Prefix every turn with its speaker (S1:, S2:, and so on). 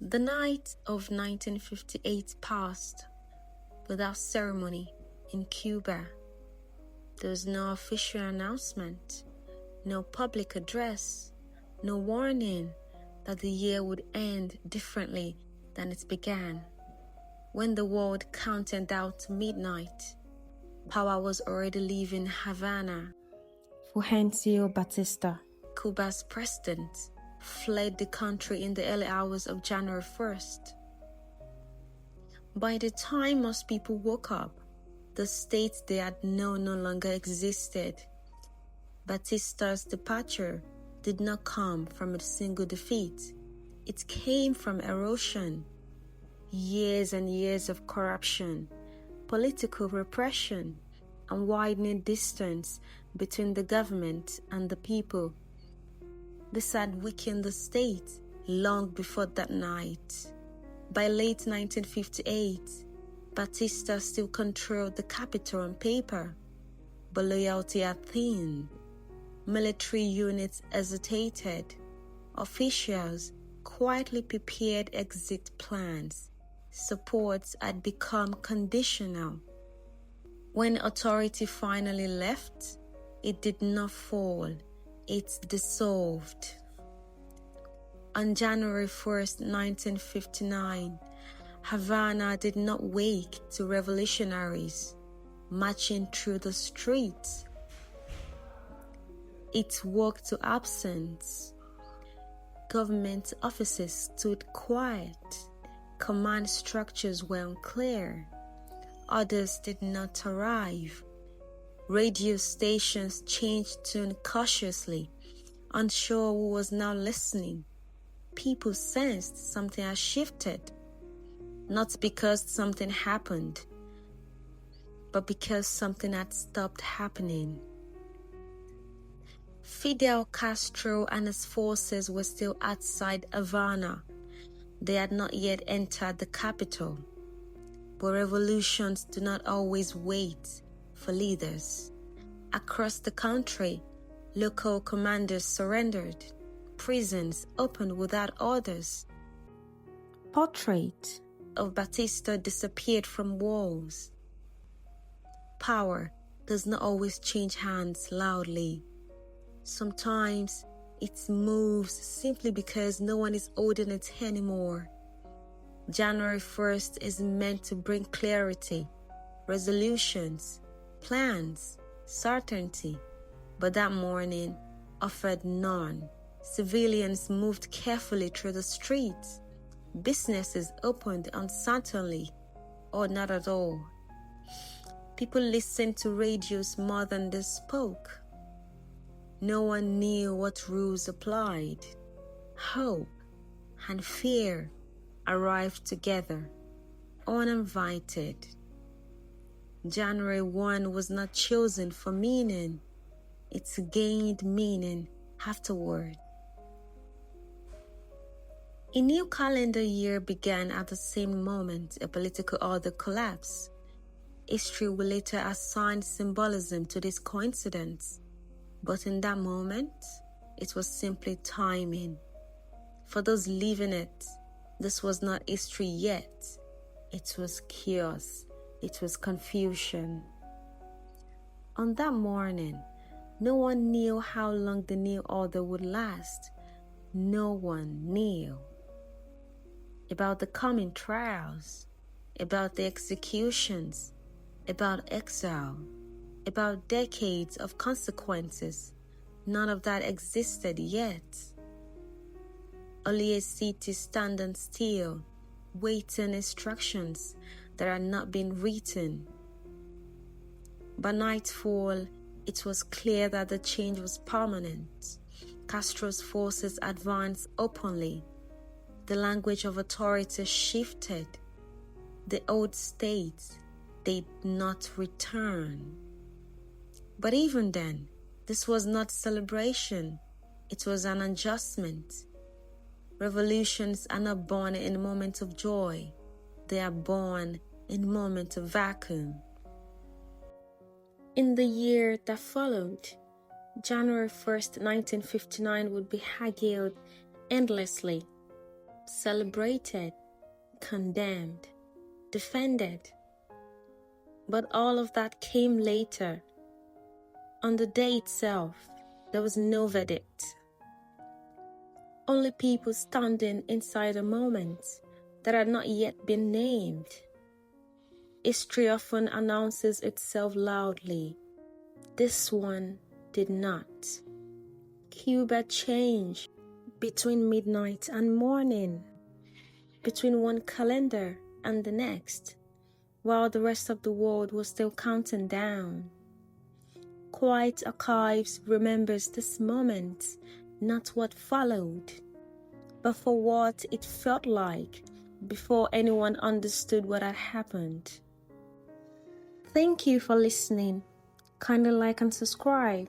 S1: The night of 1958 passed without ceremony in Cuba. There was no official announcement, no public address, no warning that the year would end differently than it began. When the world counted down to midnight, power was already leaving Havana.
S2: Fulgencio Batista,
S1: Cuba's president, fled the country in the early hours of January 1st. By the time most people woke up, the state they had known no longer existed. Batista's departure did not come from a single defeat. It came from erosion, years and years of corruption, political repression, and widening distance between the government and the people. This had weakened the state long before that night. By late 1958, Batista still controlled the capital on paper, but loyalty had thinned. Military units hesitated. Officials quietly prepared exit plans. Supports had become conditional. When authority finally left, it did not fall, it dissolved. On January 1st, 1959, Havana did not wake to revolutionaries marching through the streets. It woke to absence. Government offices stood quiet. Command structures were unclear. Others did not arrive. Radio stations changed tune cautiously, unsure who was now listening. People sensed something had shifted, not because something happened, but because something had stopped happening. Fidel Castro and his forces were still outside Havana. They had not yet entered the capital. But revolutions do not always wait for leaders. Across the country, local commanders surrendered. Prisons opened without orders. Portrait of Batista disappeared from walls. Power does not always change hands loudly. Sometimes it moves simply because no one is holding it anymore. January 1st is meant to bring clarity, resolutions, plans, certainty, but that morning offered none. Civilians moved carefully through the streets. Businesses opened uncertainly, or not at all. People listened to radios more than they spoke. No one knew what rules applied. Hope and fear arrived together, uninvited. January 1 was not chosen for meaning. It gained meaning afterward. A new calendar year began at the same moment a political order collapsed. History will later assign symbolism to this coincidence, but in that moment, it was simply timing. For those living it, this was not history yet. It was chaos. It was confusion. On that morning, no one knew how long the new order would last. No one knew. About the coming trials, about the executions, about exile, about decades of consequences. None of that existed yet. Only a city standing still, waiting instructions that had not been written. By nightfall, it was clear that the change was permanent. Castro's forces advanced openly. The language of authority shifted. The old states did not return. But even then, this was not celebration. It was an adjustment. Revolutions are not born in moments of joy. They are born in moments of vacuum. In the year that followed, January 1st, 1959 would be hailed endlessly. celebrated, condemned, defended. But all of that came later. On the day itself, there was no verdict. Only people standing inside a moment that had not yet been named. History often announces itself loudly. This one did not. Cuba changed between midnight and morning, between one calendar and the next, while the rest of the world was still counting down. Quiet Archives remembers this moment, not what followed, but for what it felt like before anyone understood what had happened. Thank you for listening. Kindly like and subscribe.